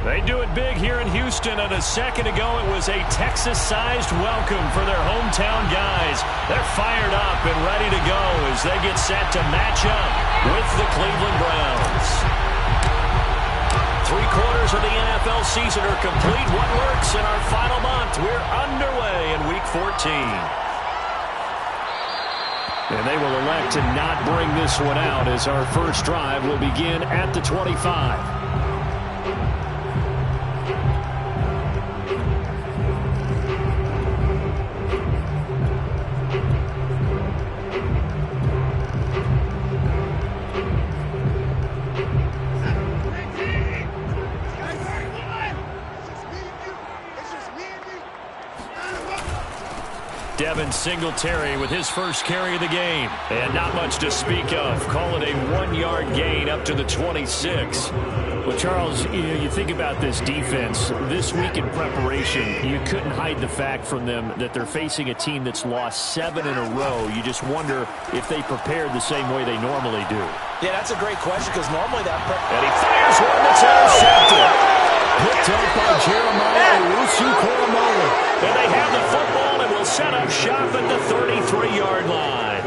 They do it big here in Houston, and a second ago it was a Texas-sized welcome for their hometown guys. They're fired up and ready to go as they get set to match up with the Cleveland Browns. 3/4 of the NFL season are complete. What works in our final month? We're underway in Week 14. And they will elect to not bring this one out as our first drive will begin at the 25. Devin Singletary with his first carry of the game. And not much to speak of. Call it a 1-yard gain up to the 26. Well, Charles, you think about this defense. This week in preparation, you couldn't hide the fact from them that they're facing a team that's lost 7 in a row. You just wonder if they prepared the same way they normally do. Yeah, that's a great question because normally that... And he fires one that's intercepted. Picked up by Jeremiah Owusu-Koramoah. And they have the football and will set up shop at the 33-yard line.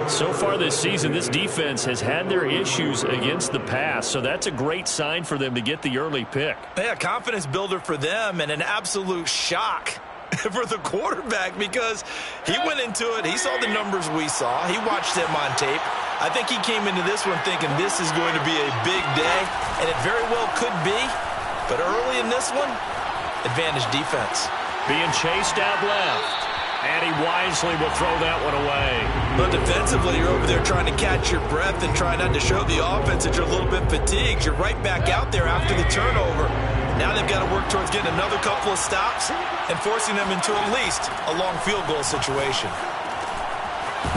So far this season, this defense has had their issues against the pass, so that's a great sign for them to get the early pick. Yeah, confidence builder for them and an absolute shock for the quarterback because he went into it. He saw the numbers we saw. He watched them on tape. I think he came into this one thinking this is going to be a big day, and it very well could be. But early in this one, advantage defense. Being chased out left. And he wisely will throw that one away. But defensively, you're over there trying to catch your breath and try not to show the offense that you're a little bit fatigued. You're right back out there after the turnover. Now they've got to work towards getting another couple of stops and forcing them into at least a long field goal situation.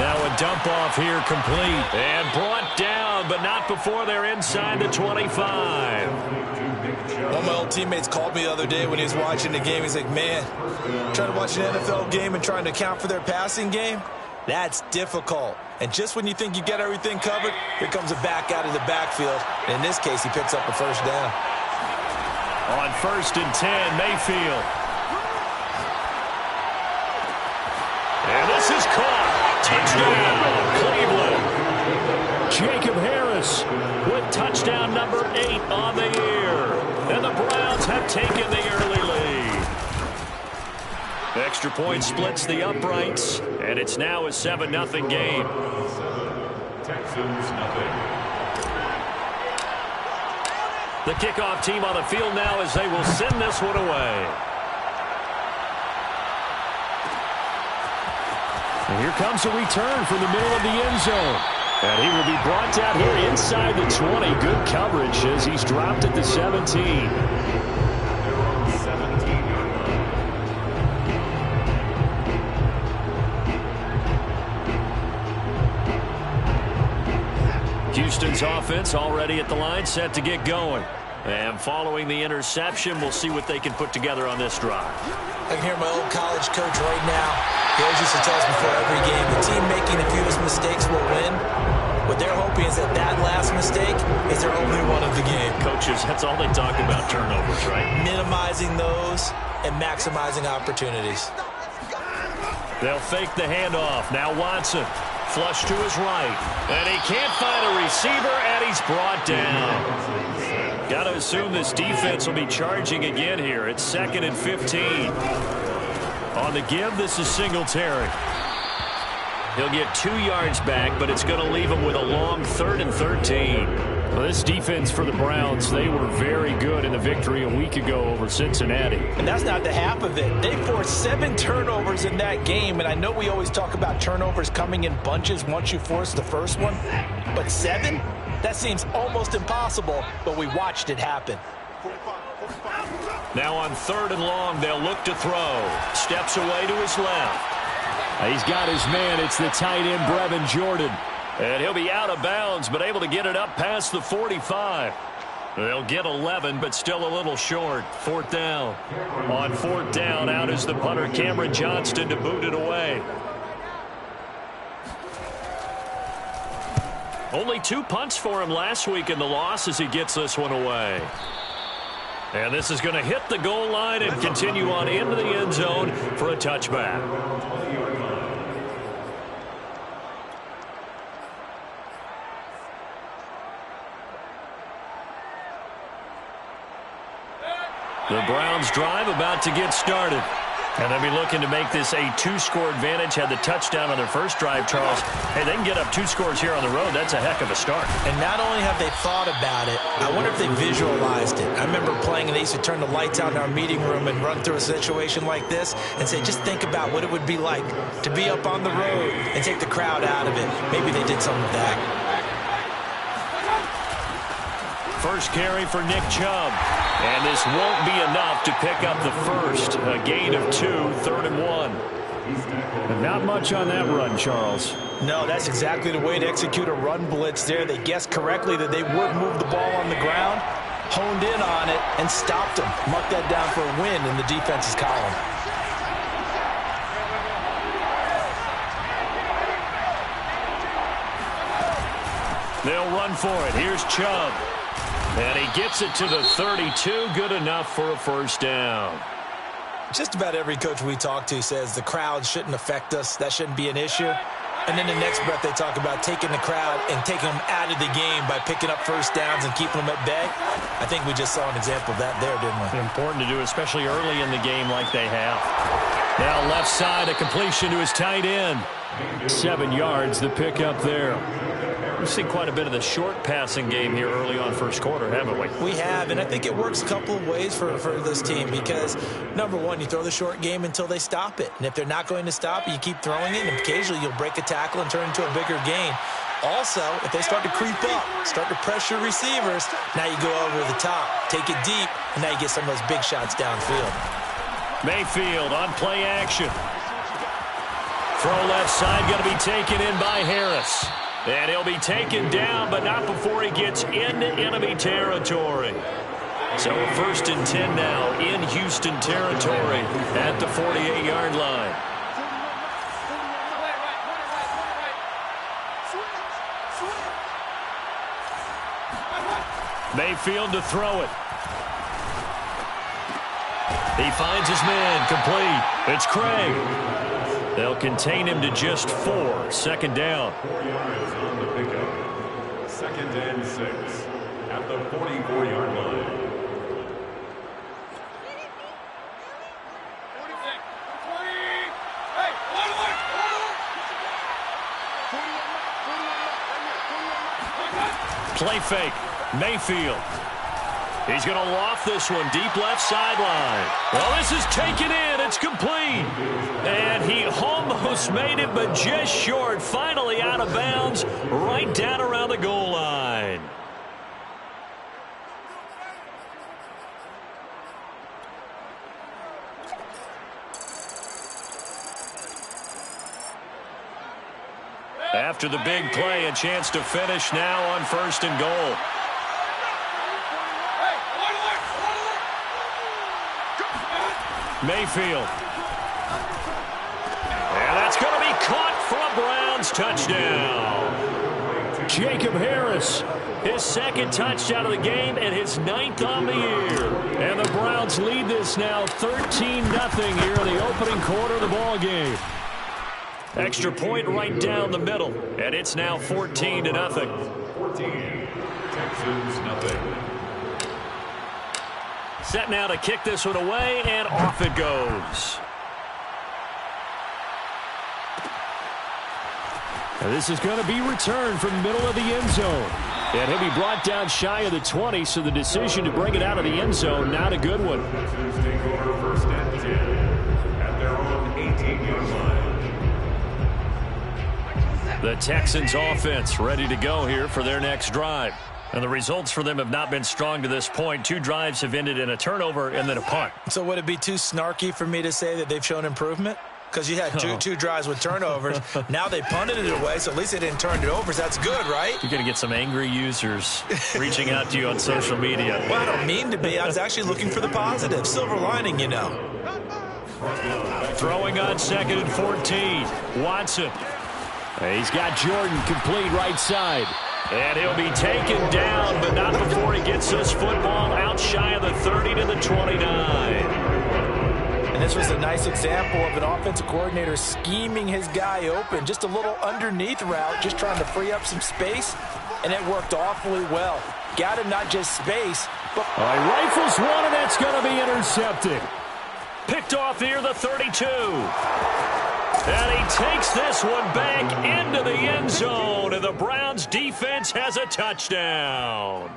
Now a dump off here complete. And brought down, but not before they're inside the 25. One of my old teammates called me the other day when he was watching the game. He's like, man, trying to watch an NFL game and trying to account for their passing game, that's difficult. And just when you think you get everything covered, here comes a back out of the backfield. And in this case, he picks up a first down. On 1st and 10, Mayfield. And this is caught. Touchdown, Cleveland. Jacob Harris with touchdown number 8 on the year. And the Browns have taken the early lead. Extra point splits the uprights, and it's now a 7-0 game. Texans nothing. The kickoff team on the field now as they will send this one away. And here comes a return from the middle of the end zone. And he will be brought down here inside the 20. Good coverage as he's dropped at the 17. Houston's offense already at the line, set to get going. And following the interception, we'll see what they can put together on this drive. I can hear my old college coach right now. He always used to tell us before every game, the team making the fewest mistakes will win. What they're hoping is that that last mistake is their only one of the game. Coaches, that's all they talk about, turnovers, right? Minimizing those and maximizing opportunities. They'll fake the handoff. Now Watson, flush to his right. And he can't find a receiver, and he's brought down. Got to assume this defense will be charging again here. It's 2nd and 15. On the give, this is Singletary. He'll get 2 yards back, but it's going to leave him with a long 3rd and 13. Well, this defense for the Browns, they were very good in the victory a week ago over Cincinnati. And that's not the half of it. They forced 7 turnovers in that game, and I know we always talk about turnovers coming in bunches once you force the first one, but 7? That seems almost impossible, but we watched it happen. Now on 3rd and long, they'll look to throw. Steps away to his left. He's got his man. It's the tight end, Brevin Jordan. And he'll be out of bounds, but able to get it up past the 45. They'll get 11, but still a little short. 4th down. On 4th down, out is the punter, Cameron Johnston, to boot it away. Only 2 punts for him last week in the loss as he gets this one away. And this is going to hit the goal line and continue on into the end zone for a touchback. The Browns drive about to get started. And they'll be looking to make this a 2-score advantage. Had the touchdown on their first drive, Charles. Hey, they can get up 2 scores here on the road. That's a heck of a start. And not only have they thought about it, I wonder if they visualized it. I remember playing, and they used to turn the lights out in our meeting room and run through a situation like this and say, just think about what it would be like to be up on the road and take the crowd out of it. Maybe they did some of that. First carry for Nick Chubb. And this won't be enough to pick up the first. A gain of 2, 3rd and 1. But not much on that run, Charles. No, that's exactly the way to execute a run blitz there. They guessed correctly that they would move the ball on the ground, honed in on it, and stopped them. Mark that down for a win in the defense's column. They'll run for it. Here's Chubb. And he gets it to the 32. Good enough for a first down. Just about every coach we talk to says the crowd shouldn't affect us. That shouldn't be an issue. And then the next breath they talk about taking the crowd and taking them out of the game by picking up first downs and keeping them at bay. I think we just saw an example of that there, didn't we? Important to do, especially early in the game like they have. Now left side, a completion to his tight end. 7 yards, the pickup there. We've seen quite a bit of the short passing game here early on first quarter, haven't we? We have, and I think it works a couple of ways for this team because, number one, you throw the short game until they stop it. And if they're not going to stop it, you keep throwing it, and occasionally you'll break a tackle and turn into a bigger gain. Also, if they start to creep up, start to pressure receivers, now you go over the top, take it deep, and now you get some of those big shots downfield. Mayfield on play action. Throw left side, going to be taken in by Harris. And he'll be taken down, but not before he gets into enemy territory. So 1st and 10 now in Houston territory at the 48-yard line. Mayfield to throw it. He finds his man, complete. It's Craig. They'll contain him to just 4. 2nd down. 2nd and 6 at the 44-yard line. Play fake. Mayfield. He's going to loft this one deep left sideline. Well, this is taken in. It's complete. And he almost made it, but just short. Finally out of bounds, right down around the goal line. After the big play, a chance to finish now on 1st and goal. Mayfield. And that's going to be caught for a Browns touchdown. Jacob Harris, his 2nd touchdown of the game and his 9th on the year. And the Browns lead this now 13-0 here in the opening quarter of the ball game. Extra point right down the middle, and it's now 14-0. 14, Texans nothing. Set now to kick this one away, and off it goes. Now this is going to be returned from the middle of the end zone. And he'll be brought down shy of the 20, so the decision to bring it out of the end zone, not a good one. Texans take over 1st and 10 at their own 18-yard line. The Texans offense ready to go here for their next drive. And the results for them have not been strong to this point. 2 drives have ended in a turnover and then a punt. So would it be too snarky for me to say that they've shown improvement? Because you had two drives with turnovers. Now they punted it away, so at least they didn't turn it over. So that's good, right? You're going to get some angry users reaching out to you on social media. Well, I don't mean to be. I was actually looking for the positive. Silver lining, you know. Throwing on 2nd and 14. Watson. He's got Jordan complete right side. And he'll be taken down, but not before he gets this football out shy of the 30 to the 29. And this was a nice example of an offensive coordinator scheming his guy open. Just a little underneath route, just trying to free up some space, and it worked awfully well. Got him not just space, but... All right, rifles one, and that's going to be intercepted. Picked off near the 32. And he takes this one back into the end zone, and the Browns defense has a touchdown.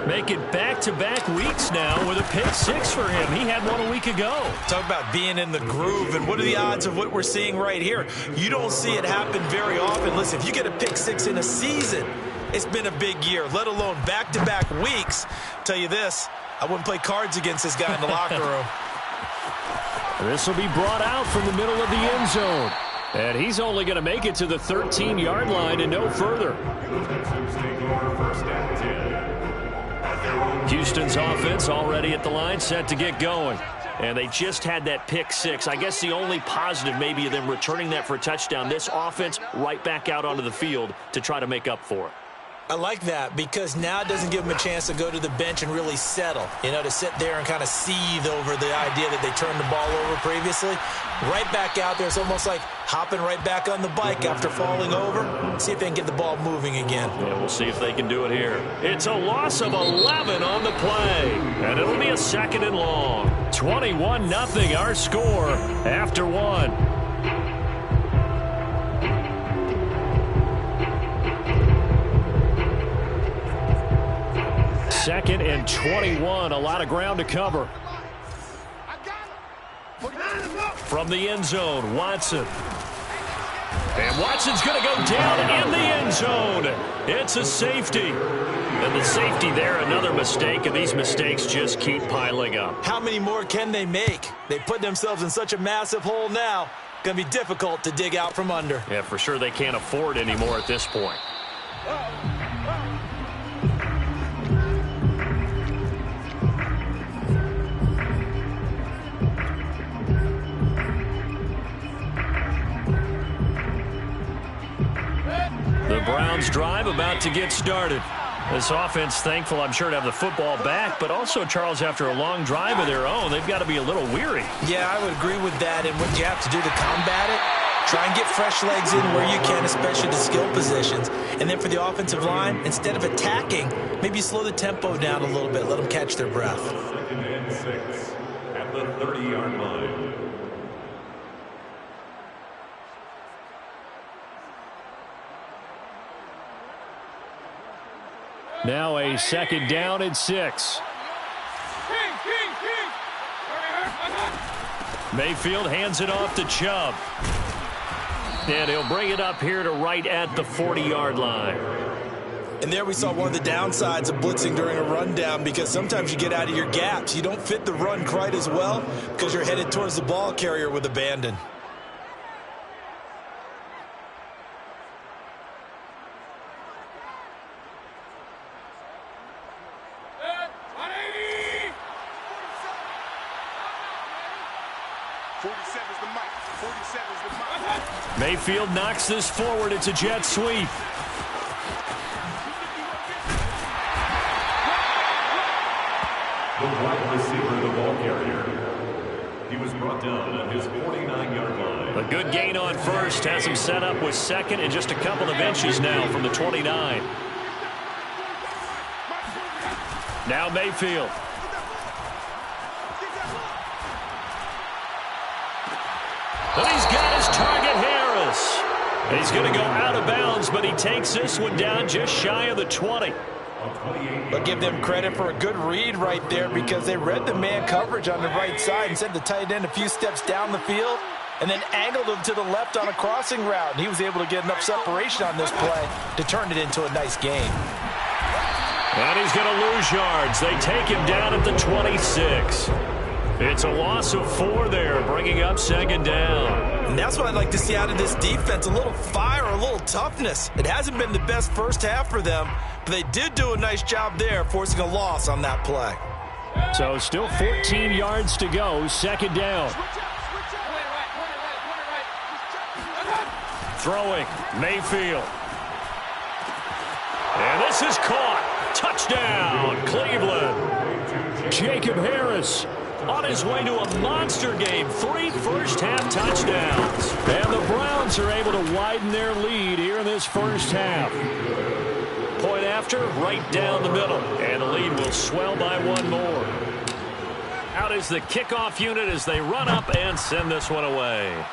Making back-to-back weeks now with a pick six for him. He had one a week ago. Talk about being in the groove, and what are the odds of what we're seeing right here? You don't see it happen very often. Listen, if you get a pick six in a season, it's been a big year, let alone back-to-back weeks. I'll tell you this, I wouldn't play cards against this guy in the locker room. This will be brought out from the middle of the end zone. And he's only going to make it to the 13-yard line and no further. Houston's offense already at the line, set to get going. And they just had that pick six. I guess the only positive maybe of them returning that for a touchdown. This offense right back out onto the field to try to make up for it. I like that because now it doesn't give them a chance to go to the bench and really settle, to sit there and kind of seethe over the idea that they turned the ball over previously. Right back out there, it's almost like hopping right back on the bike after falling over. See if they can get the ball moving again. Yeah, we'll see if they can do it here. It's a loss of 11 on the play, and it'll be a second and long. 21-0 our score after one. Second and 21, a lot of ground to cover. From the end zone, Watson. And Watson's going to go down in the end zone. It's a safety. And the safety there, another mistake, and these mistakes just keep piling up. How many more can they make? They put themselves in such a massive hole now. Going to be difficult to dig out from under. Yeah, for sure they can't afford anymore at this point. The Browns drive about to get started. This offense thankful, I'm sure, to have the football back, but also, Charles, after a long drive of their own, they've got to be a little weary. Yeah, I would agree with that, and what you have to do to combat it, try and get fresh legs in where you can, especially the skill positions. And then for the offensive line, instead of attacking, maybe slow the tempo down a little bit, let them catch their breath. Second and 6 at the 30-yard line. Now a second down and 6. Mayfield hands it off to Chubb. And he'll bring it up here to right at the 40-yard line. And there we saw one of the downsides of blitzing during a rundown, because sometimes you get out of your gaps. You don't fit the run quite as well because you're headed towards the ball carrier with abandon. Mayfield knocks this forward. It's a jet sweep. The wide receiver, the ball carrier. He was brought down at his 49-yard line. A good gain on first has him set up with second and just a couple of inches now from the 29. Now Mayfield. And he's got his target, Harris. He's going to go out of bounds, but he takes this one down just shy of the 20. But give them credit for a good read right there, because they read the man coverage on the right side and sent the tight end a few steps down the field and then angled him to the left on a crossing route. And he was able to get enough separation on this play to turn it into a nice gain. And he's going to lose yards. They take him down at the 26. It's a loss of 4 there, bringing up second down. And that's what I'd like to see out of this defense, a little fire, a little toughness. It hasn't been the best first half for them, but they did do a nice job there, forcing a loss on that play. So still 14 yards to go, second down. Throwing, Mayfield. This is caught. Touchdown, Cleveland. Jacob Harris on his way to a monster game. 3 first-half touchdowns. And the Browns are able to widen their lead here in this first half. Point after, right down the middle. And the lead will swell by 1 more. Out is the kickoff unit as they run up and send this one away.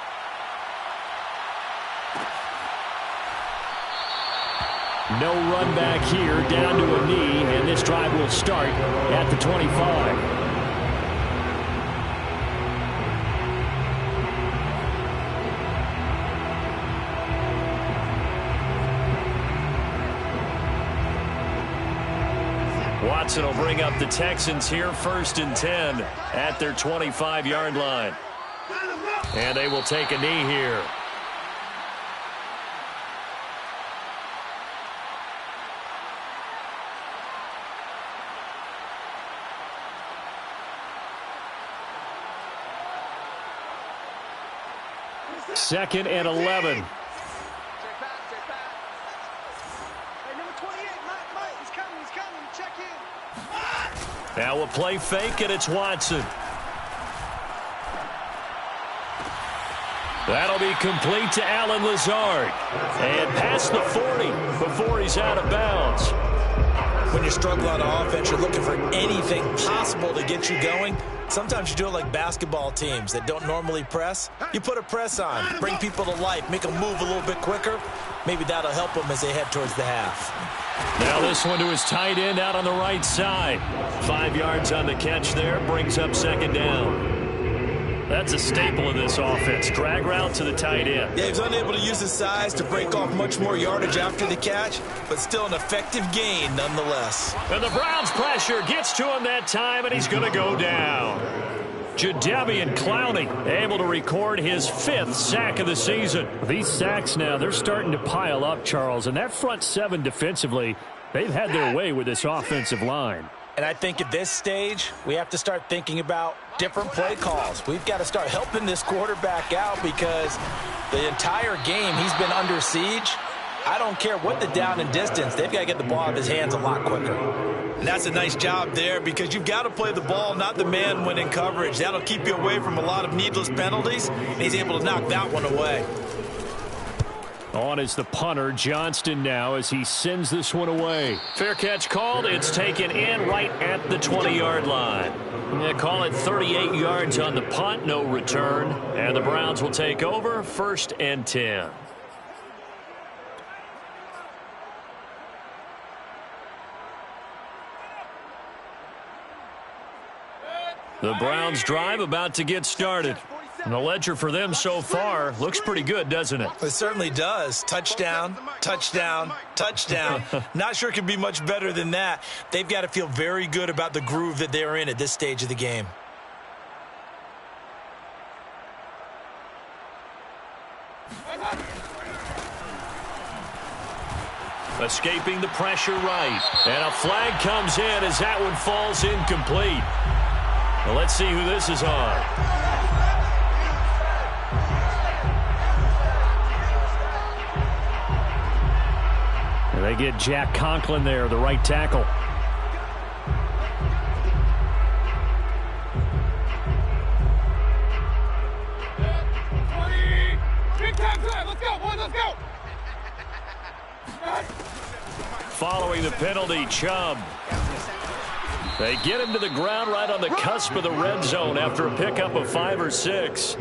No run back here, down to a knee, and this drive will start at the 25. Watson will bring up the Texans here, 1st and 10 at their 25-yard line. And they will take a knee here. Second and 11. Now a play fake, and it's Watson. That'll be complete to Allen Lazard. And past the 40 before he's out of bounds. When you struggle on offense, you're looking for anything possible to get you going. Sometimes you do it like basketball teams that don't normally press. You put a press on, bring people to life, make them move a little bit quicker. Maybe that'll help them as they head towards the half. Now this one to his tight end out on the right side. 5 yards on the catch there, brings up 2nd down. That's a staple of this offense. Drag route to the tight end. Yeah, he was unable to use his size to break off much more yardage after the catch, but still an effective gain nonetheless. And the Browns pressure gets to him that time, and he's going to go down. Jadeveon Clowney able to record his 5th sack of the season. These sacks now, they're starting to pile up, Charles, and that front 7 defensively, they've had their way with this offensive line. And I think at this stage, we have to start thinking about different play calls. We've got to start helping this quarterback out because the entire game he's been under siege. I don't care what the down and distance. They've got to get the ball out of his hands a lot quicker. And that's a nice job there because you've got to play the ball, not the man when in coverage. That'll keep you away from a lot of needless penalties, and he's able to knock that one away. On is the punter, Johnston, now as he sends this one away. Fair catch called. It's taken in right at the 20-yard line. They call it 38 yards on the punt, no return. And the Browns will take over, 1st and 10. The Browns drive about to get started. And the ledger for them so far looks pretty good, doesn't it? It certainly does. Touchdown, touchdown, touchdown. Not sure it could be much better than that. They've got to feel very good about the groove that they're in at this stage of the game. Escaping the pressure right. And a flag comes in as that one falls incomplete. Well, let's see who this is on. And they get Jack Conklin there, the right tackle. Let's go, boys, let's go. Following the penalty, Chubb. They get him to the ground right on the cusp of the red zone after a pickup of 5 or 6.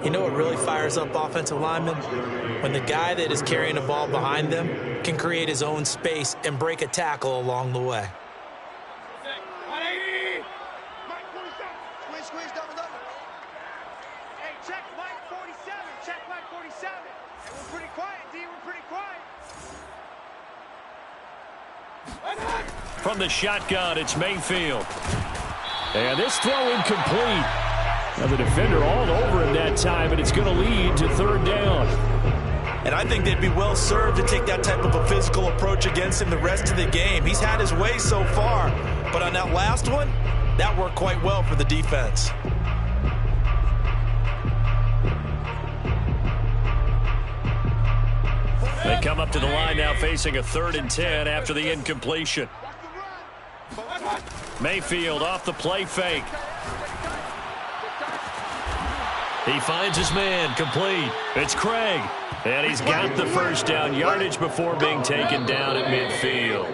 You know what really fires up offensive linemen? When the guy that is carrying the ball behind them can create his own space and break a tackle along the way. Squeeze, double. Hey, check Mike 47. Check Mike 47. Hey, we're pretty quiet, D. We're pretty quiet. From the shotgun, it's Mayfield. And this throw incomplete. Now the defender all over him that time, and it's going to lead to 3rd down. And I think they'd be well served to take that type of a physical approach against him the rest of the game. He's had his way so far, but on that last one, that worked quite well for the defense. They come up to the line now facing a 3rd and 10 after the incompletion. Mayfield off the play fake. He finds his man, complete. It's Craig. And he's got the first down yardage before being taken down at midfield.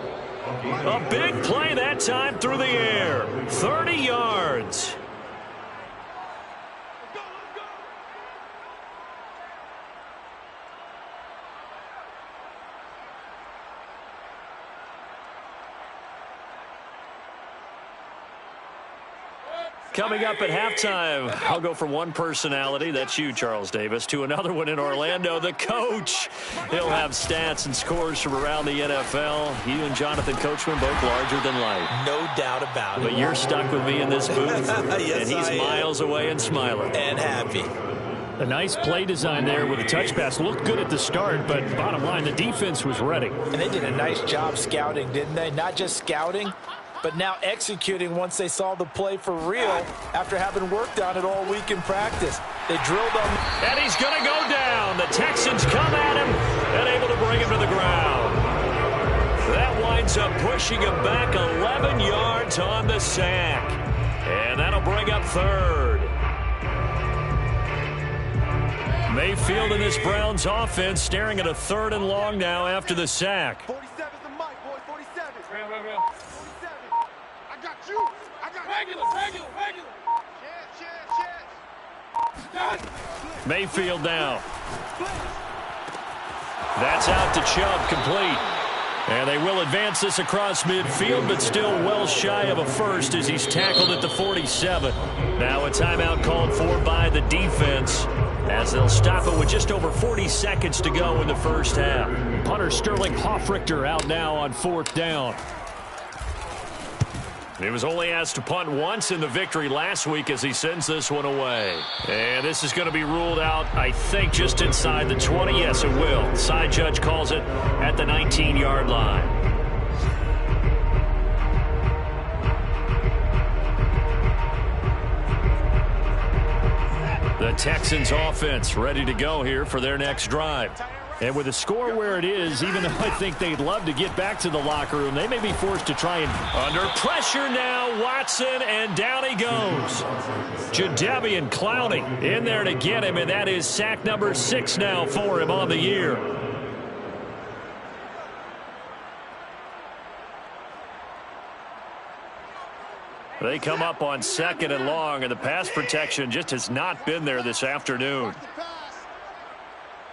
A big play that time through the air. 30 yards. Coming up at halftime, I'll go from one personality, that's you, Charles Davis, to another one in Orlando, the coach. He'll have stats and scores from around the NFL. You and Jonathan Coachman both larger than life. No doubt about it. But you're stuck with me in this booth, yes, and he's miles away and smiling. And happy. A nice play design there with a touch pass. Looked good at the start, but bottom line, the defense was ready. And they did a nice job scouting, didn't they? Not just scouting, but now executing once they saw the play for real after having worked on it all week in practice. They drilled on. And he's going to go down. The Texans come at him and able to bring him to the ground. That winds up pushing him back 11 yards on the sack. And that'll bring up 3rd. Mayfield and this Browns offense staring at a 3rd and long now after the sack. 47's the mic, boy. 47. 47. I got you. I got regular. Chance. Mayfield now. That's out to Chubb, complete. And they will advance this across midfield, but still well shy of a first as he's tackled at the 47. Now a timeout called for by the defense, as they'll stop it with just over 40 seconds to go in the first half. Punter Sterling Hoffrichter out now on 4th down. He was only asked to punt once in the victory last week as he sends this one away. And this is going to be ruled out, I think, just inside the 20. Yes, it will. Side judge calls it at the 19-yard line. The Texans offense ready to go here for their next drive. And with the score where it is, even though I think they'd love to get back to the locker room, they may be forced to try and... Under pressure now, Watson, and down he goes. Jadeveon Clowney in there to get him, and that is sack number 6 now for him on the year. They come up on 2nd and long, and the pass protection just has not been there this afternoon.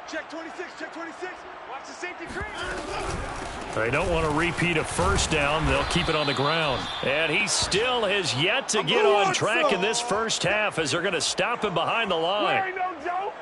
Check 26, check 26. Watch the safety creep. They don't want to repeat a first down. They'll keep it on the ground. And he still has yet to get on track in this first half as they're going to stop him behind the line. Ain't no joke.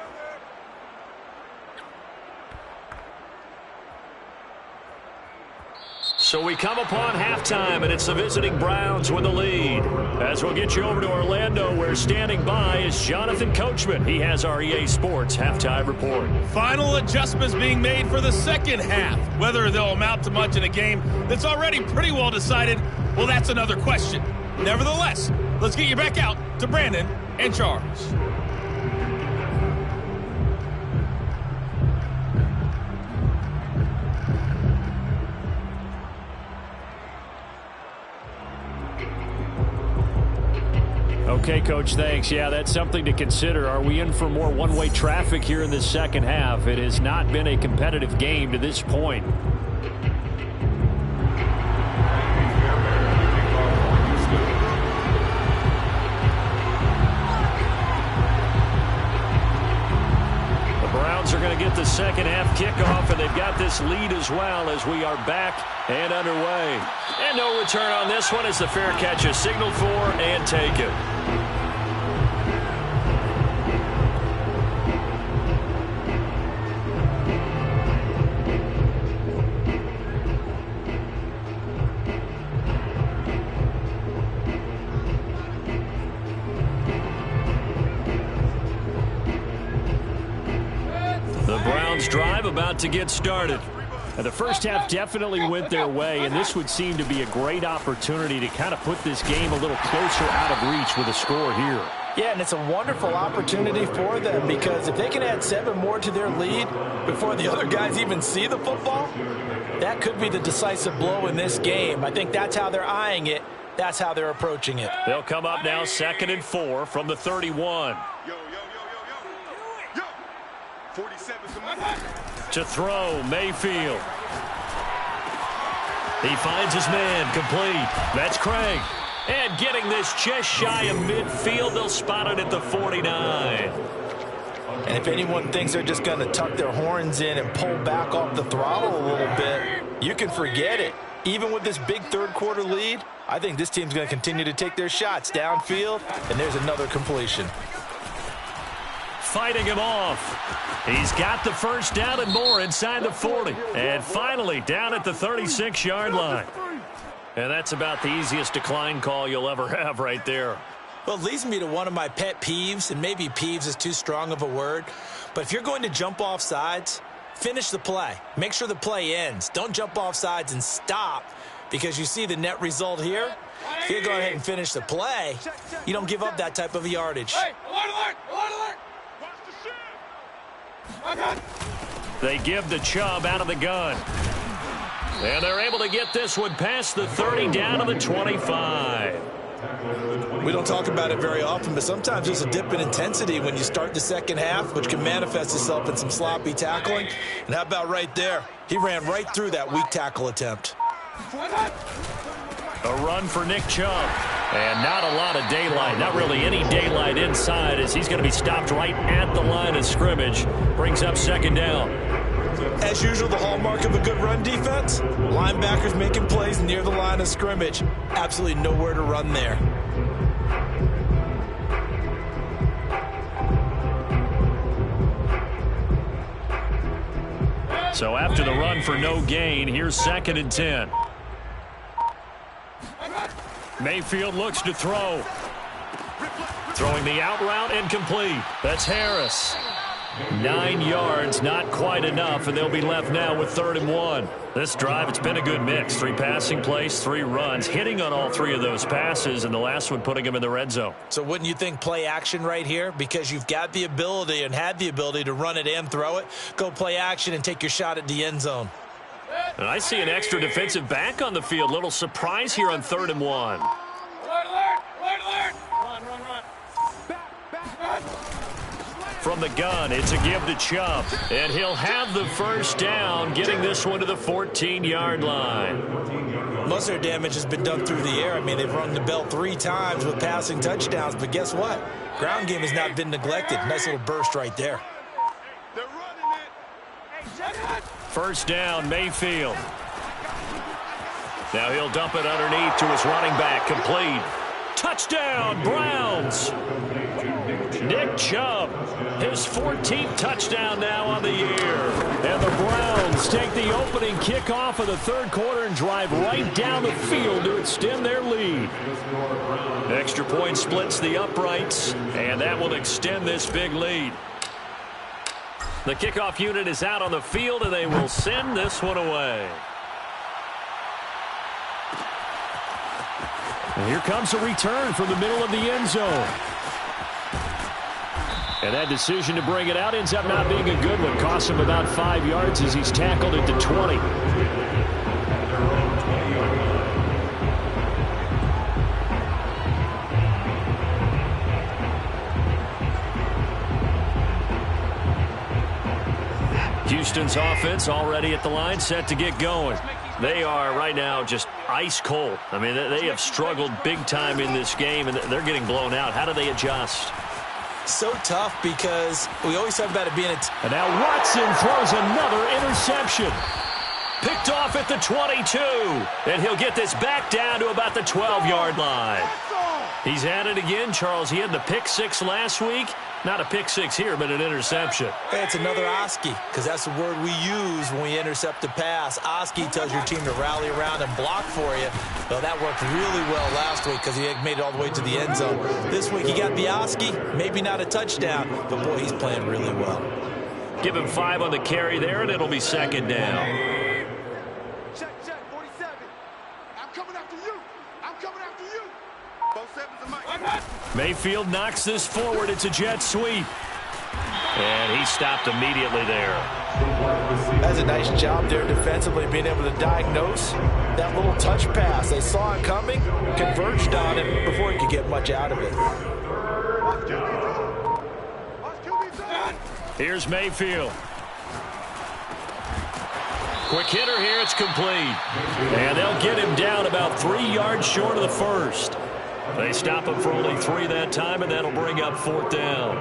So we come upon halftime, and it's the visiting Browns with the lead. As we'll get you over to Orlando, where standing by is Jonathan Coachman. He has our EA Sports halftime report. Final adjustments being made for the second half. Whether they'll amount to much in a game that's already pretty well decided, well, that's another question. Nevertheless, let's get you back out to Brandon and Charles. Okay, Coach, thanks. Yeah, that's something to consider. Are we in for more one-way traffic here in the second half? It has not been a competitive game to this point. The Browns are going to get the second half kickoff, and they've got this lead as well as we are back and underway. And no return on this one as the fair catch is signaled for and taken. The Browns drive about to get started. And the first half definitely went their way, and this would seem to be a great opportunity to kind of put this game a little closer out of reach with a score here. Yeah, and it's a wonderful opportunity for them because if they can add 7 more to their lead before the other guys even see the football, that could be the decisive blow in this game. I think that's how they're eyeing it. That's how they're approaching it. They'll come up now 2nd and 4 from the 31. Yo. 47's the money. To throw, Mayfield. He finds his man, complete. That's Craig. And getting this just shy of midfield, they'll spot it at the 49. And if anyone thinks they're just going to tuck their horns in and pull back off the throttle a little bit, you can forget it. Even with this big third-quarter lead, I think this team's going to continue to take their shots downfield, and there's another completion. Fighting him off. He's got the first down and more inside the 40. And finally down at the 36-yard line. And that's about the easiest decline call you'll ever have right there. Well, it leads me to one of my pet peeves, and maybe peeves is too strong of a word, but if you're going to jump off sides, finish the play. Make sure the play ends. Don't jump off sides and stop, because you see the net result here. If you go ahead and finish the play, you don't give up that type of yardage. Hey, alert! Watch the shit! They give the Chubb out of the gun. And they're able to get this one past the 30 down to the 25. We don't talk about it very often, but sometimes there's a dip in intensity when you start the second half, which can manifest itself in some sloppy tackling. And how about right there? He ran right through that weak tackle attempt. A run for Nick Chubb. And not a lot of daylight, not really any daylight inside as he's going to be stopped right at the line of scrimmage. Brings up 2nd down. As usual, the hallmark of a good run defense, linebackers making plays near the line of scrimmage. Absolutely nowhere to run there. So after the run for no gain, here's 2nd and 10. Mayfield looks to throw. Throwing the out route and complete. That's Harris. 9 yards, not quite enough, and they'll be left now with 3rd and 1. This drive, it's been a good mix. 3 passing plays, 3 runs, hitting on all 3 of those passes, and the last one putting him in the red zone. So wouldn't you think play action right here? Because you've got the ability and had the ability to run it and throw it. Go play action and take your shot at the end zone. And I see an extra defensive back on the field. Little surprise here on 3rd and 1. Alert! Run! Back! From the gun, it's a give to Chubb. And he'll have the first down, getting this one to the 14-yard line. Most of their damage has been done through the air. I mean, they've rung the bell 3 times with passing touchdowns, but guess what? Ground game has not been neglected. Nice little burst right there. They're running it. First down, Mayfield. Now he'll dump it underneath to his running back, complete. Touchdown, Browns. Nick Chubb, his 14th touchdown now on the year. And the Browns take the opening kickoff of the 3rd quarter and drive right down the field to extend their lead. Extra point splits the uprights, and that will extend this big lead. The kickoff unit is out on the field, and they will send this one away. And here comes a return from the middle of the end zone. And that decision to bring it out ends up not being a good one. Costs him about 5 yards as he's tackled at the 20. Houston's offense already at the line, set to get going. They are right now just ice cold. I mean, they have struggled big time in this game, and they're getting blown out. How do they adjust? So tough because we always talk about it being a... And now Watson throws another interception. Picked off at the 22. And he'll get this back down to about the 12-yard line. He's at it again, Charles. He had the pick 6 last week. Not a pick 6 here, but an interception. Hey, it's another Oski, because that's the word we use when we intercept a pass. Oski tells your team to rally around and block for you. Well, that worked really well last week because he made it all the way to the end zone. This week he got the Oski, maybe not a touchdown, but boy, he's playing really well. Give him 5 on the carry there, and it'll be 2nd down. Check, 47. I'm coming after you. Mayfield knocks this forward. It's a jet sweep. And he stopped immediately there. That's a nice job there defensively, being able to diagnose that little touch pass. They saw it coming, converged on it before he could get much out of it. Here's Mayfield. Quick hitter here. It's complete. And they'll get him down about 3 yards short of the first. They stop him for only 3 that time, and that'll bring up 4th down.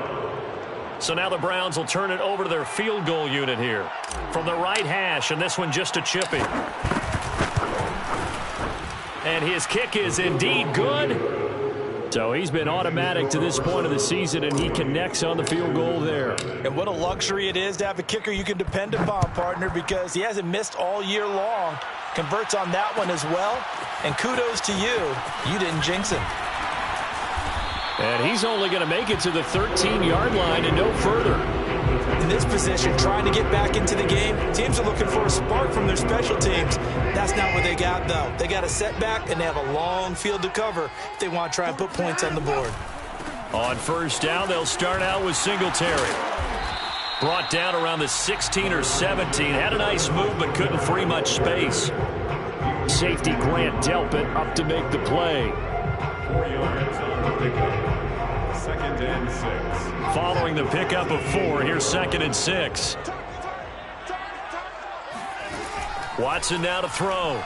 So now the Browns will turn it over to their field goal unit here. From the right hash, and this one just a chippy. And his kick is indeed good. So he's been automatic to this point of the season, and he connects on the field goal there. And what a luxury it is to have a kicker you can depend upon, partner, because he hasn't missed all year long. Converts on that one as well. And kudos to you. You didn't jinx him. And he's only going to make it to the 13-yard line and no further. In this position, trying to get back into the game, teams are looking for a spark from their special teams. That's not what they got, though. They got a setback, and they have a long field to cover if they want to try and put points on the board. On first down, they'll start out with Singletary. Brought down around the 16 or 17. Had a nice move, but couldn't free much space. Safety Grant Delpit up to make the play. 4 yards on the pickup. 2nd and 6. Following the pickup of 4, here's 2nd and 6. Watson now to throw.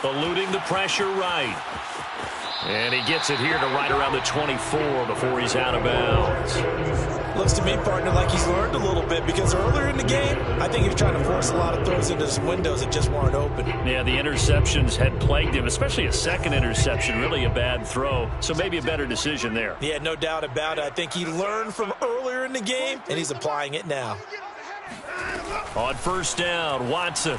Eluding the pressure right. And he gets it here to right around the 24 before he's out of bounds. Looks to me, partner, like he's learned a little bit, because earlier in the game, I think he was trying to force a lot of throws into some windows that just weren't open. Yeah, the interceptions had plagued him, especially a second interception, really a bad throw. So maybe a better decision there. Yeah, no doubt about it. I think he learned from earlier in the game, and he's applying it now. On first down, Watson.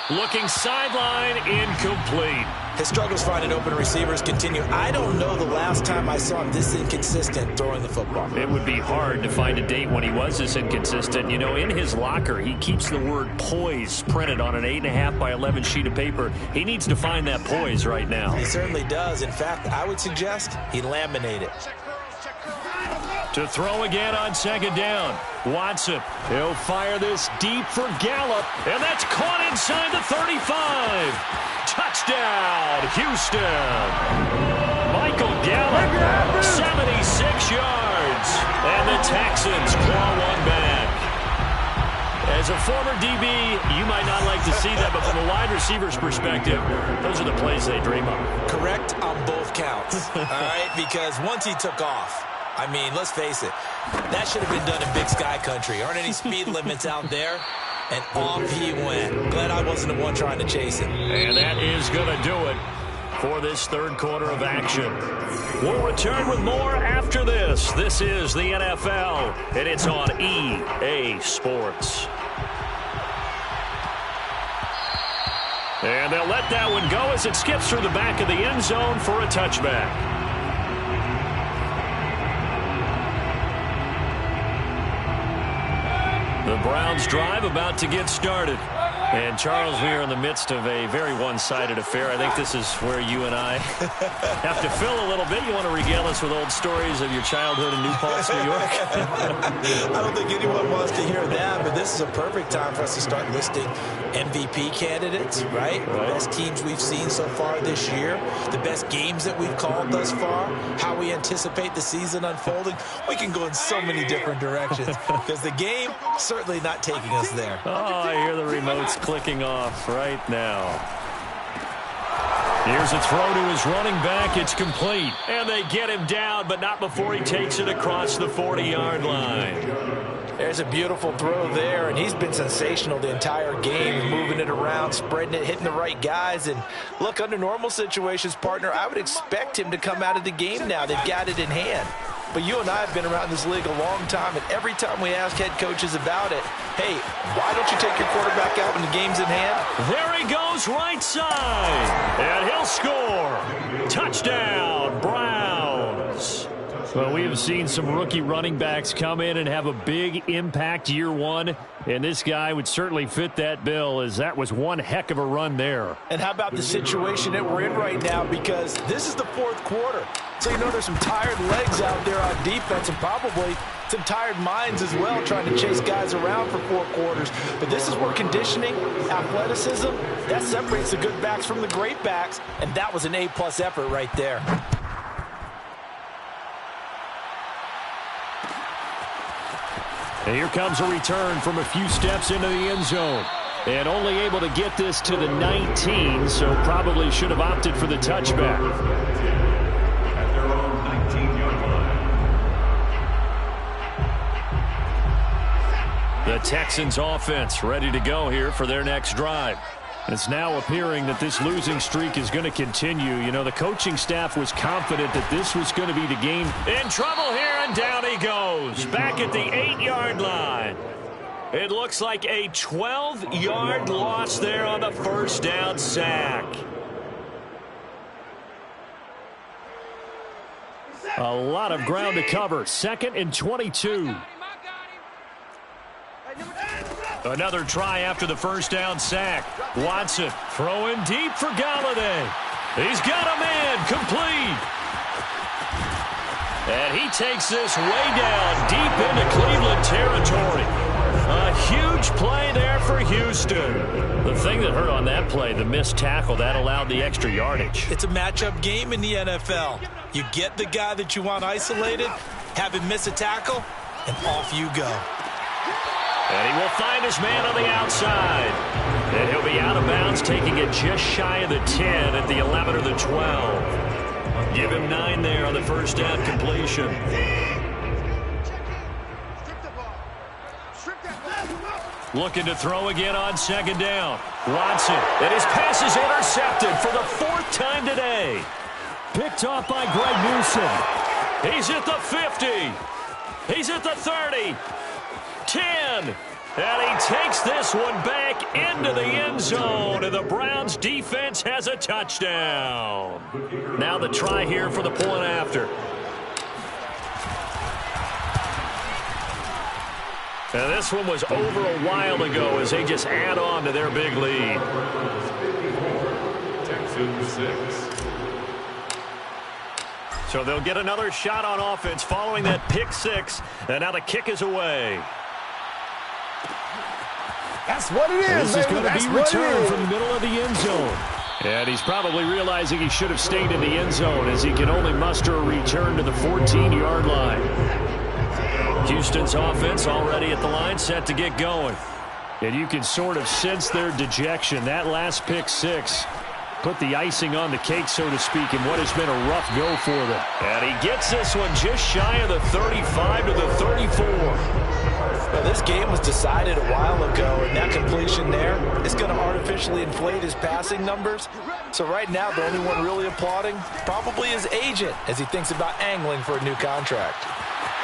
Looking sideline, incomplete. His struggles finding open receivers continue. I don't know the last time I saw him this inconsistent throwing the football. It would be hard to find a date when he was this inconsistent. You know, in his locker, he keeps the word poise printed on an 8.5 by 11 sheet of paper. He needs to find that poise right now. He certainly does. In fact, I would suggest he laminate it. To throw again on 2nd down. Watson. He'll fire this deep for Gallup. And that's caught inside the 35. Touchdown, Houston. Michael Gallup, 76 yards. And the Texans claw one back. As a former DB, you might not like to see that, but from a wide receiver's perspective, those are the plays they dream of. Correct on both counts. All right, because once he took off, I mean, let's face it, that should have been done in Big Sky Country. Aren't any speed limits out there? And off he went. Glad I wasn't the one trying to chase him. And that is going to do it for this 3rd quarter of action. We'll return with more after this. This is the NFL, and it's on EA Sports. And they'll let that one go as it skips through the back of the end zone for a touchback. The Browns drive about to get started. And, Charles, we are in the midst of a very one-sided affair. I think this is where you and I have to fill a little bit. You want to regale us with old stories of your childhood in New Paltz, New York? I don't think anyone wants to hear that, but this is a perfect time for us to start listing MVP candidates, right? The best teams we've seen so far this year, the best games that we've called thus far, how we anticipate the season unfolding. We can go in so many different directions because the game certainly not taking us there. Oh, I hear the remotes clicking off right now. Here's a throw to his running back. It's complete. And they get him down, but not before he takes it across the 40-yard line. There's a beautiful throw there, and he's been sensational the entire game, moving it around, spreading it, hitting the right guys. And look, under normal situations, partner, I would expect him to come out of the game now. They've got it in hand. But you and I have been around this league a long time, and every time we ask head coaches about it, hey, why don't you take your quarterback out when the game's in hand? There he goes right side, and he'll score. Touchdown, Browns. Well, we have seen some rookie running backs come in and have a big impact year one, and this guy would certainly fit that bill, as that was one heck of a run there. And how about the situation that we're in right now, because this is the fourth quarter. So you know there's some tired legs out there on defense and probably some tired minds as well trying to chase guys around for 4 quarters. But this is where conditioning, athleticism, that separates the good backs from the great backs, and that was an A-plus effort right there. And here comes a return from a few steps into the end zone. And only able to get this to the 19, so probably should have opted for the touchback. At their own 19-yard line. The Texans offense ready to go here for their next drive. It's now appearing that this losing streak is going to continue. You know, the coaching staff was confident that this was going to be the game. In trouble here, and down he goes. Back at the 8-yard line. It looks like a 12-yard loss there on the first down sack. A lot of ground to cover. 2nd and 22. Another try after the first down sack. Watson throwing deep for Galladay. He's got a man complete. And he takes this way down deep into Cleveland territory. A huge play there for Houston. The thing that hurt on that play, the missed tackle, that allowed the extra yardage. It's a matchup game in the NFL. You get the guy that you want isolated, have him miss a tackle, and off you go. And he will find his man on the outside. And he'll be out of bounds, taking it just shy of the 10 at the 11 or the 12. Give him 9 there on the first down completion. Looking to throw again on 2nd down. Watson, and his pass is intercepted for the 4th time today. Picked off by Greg Newsome. He's at the 50. He's at the 30. 10. And he takes this one back into the end zone. And the Browns defense has a touchdown. Now the try here for the point after. And this one was over a while ago as they just add on to their big lead. Texans 6. So they'll get another shot on offense following that pick 6. And now the kick is away. That's what it is, This is going to be returned from the middle of the end zone. And he's probably realizing he should have stayed in the end zone, as he can only muster a return to the 14-yard line. Houston's offense already at the line, set to get going. And you can sort of sense their dejection. That last pick 6 put the icing on the cake, so to speak, in what has been a rough go for them. And he gets this one just shy of the 35 to the 34. Well, this game was decided a while ago, and that completion there is going to artificially inflate his passing numbers. So right now, the only one really applauding probably his agent as he thinks about angling for a new contract.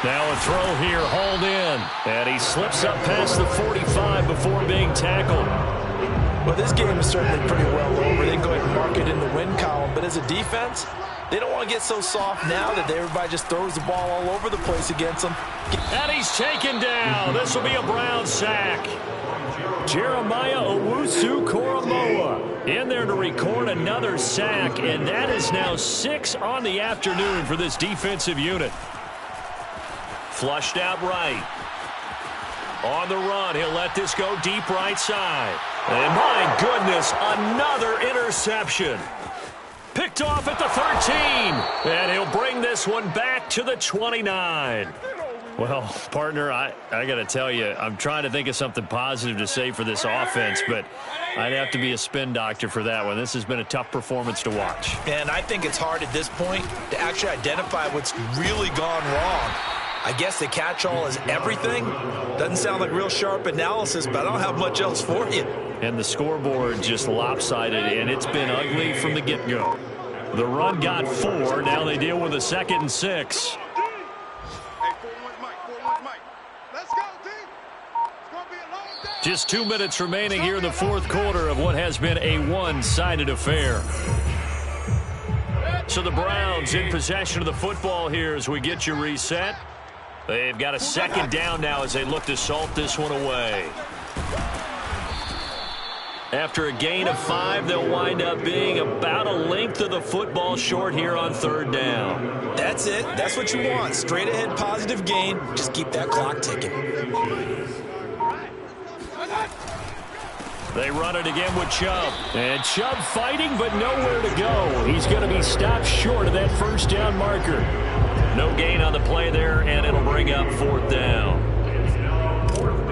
Now a throw here, hauled in. And he slips up past the 45 before being tackled. Well, this game is certainly pretty well over. They can go ahead and mark it in the win column. But as a defense, they don't want to get so soft now that everybody just throws the ball all over the place against them. And he's taken down. This will be a Brown sack. Jeremiah Owusu-Koramoah in there to record another sack. And that is now 6 on the afternoon for this defensive unit. Flushed out right. On the run, he'll let this go deep right side. And my goodness, another interception. Picked off at the 13. And he'll bring this one back to the 29. Well, partner, I got to tell you, I'm trying to think of something positive to say for this offense, but I'd have to be a spin doctor for that one. This has been a tough performance to watch. And I think it's hard at this point to actually identify what's really gone wrong. I guess the catch-all is everything. Doesn't sound like real sharp analysis, but I don't have much else for you. And the scoreboard just lopsided, and it's been ugly from the get-go. The run got 4. Now they deal with a 2nd and 6. Just 2 minutes remaining here in the 4th quarter of what has been a one-sided affair. So the Browns in possession of the football here as we get you reset. They've got a second down now as they look to salt this one away. After a gain of 5, they'll wind up being about a length of the football short here on third down. That's it. That's what you want. Straight ahead positive gain. Just keep that clock ticking. They run it again with Chubb. And Chubb fighting, but nowhere to go. He's going to be stopped short of that first down marker. No gain on the play there, and it'll bring up fourth down.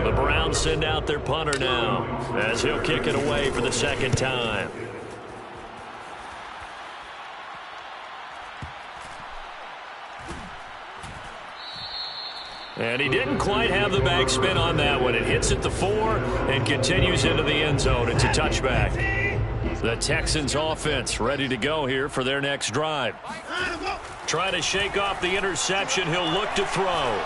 The Browns send out their punter now as he'll kick it away for the second time. And he didn't quite have the backspin on that one. It hits at the 4 and continues into the end zone. It's a touchback. The Texans offense ready to go here for their next drive. Trying to shake off the interception. He'll look to throw.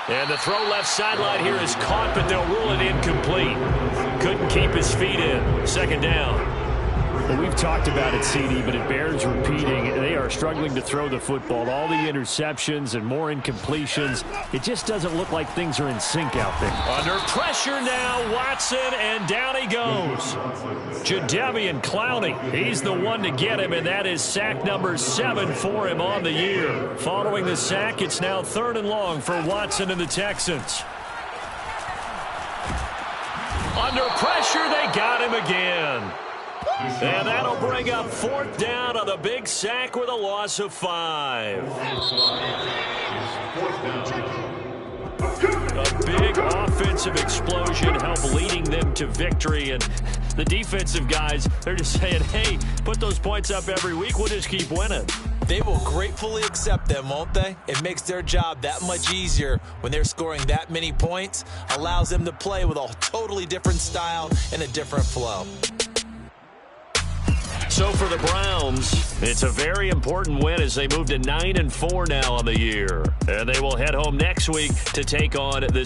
And the throw left sideline here is caught, but they'll rule it incomplete. Couldn't keep his feet in. Second down. Well, we've talked about it, CD, but it bears repeating. They are struggling to throw the football. All the interceptions and more incompletions. It just doesn't look like things are in sync out there. Under pressure now, Watson, and down he goes. Jadeveon Clowney, he's the one to get him, and that is sack number 7 for him on the year. Following the sack, it's now 3rd and long for Watson and the Texans. Under pressure, they got him again. And that'll bring up 4th down on the big sack with a loss of 5. A big offensive explosion helped leading them to victory. And the defensive guys, they're just saying, hey, put those points up every week. We'll just keep winning. They will gratefully accept them, won't they? It makes their job that much easier when they're scoring that many points. Allows them to play with a totally different style and a different flow. So for the Browns, it's a very important win as they move to 9-4 now on the year. And they will head home next week to take on the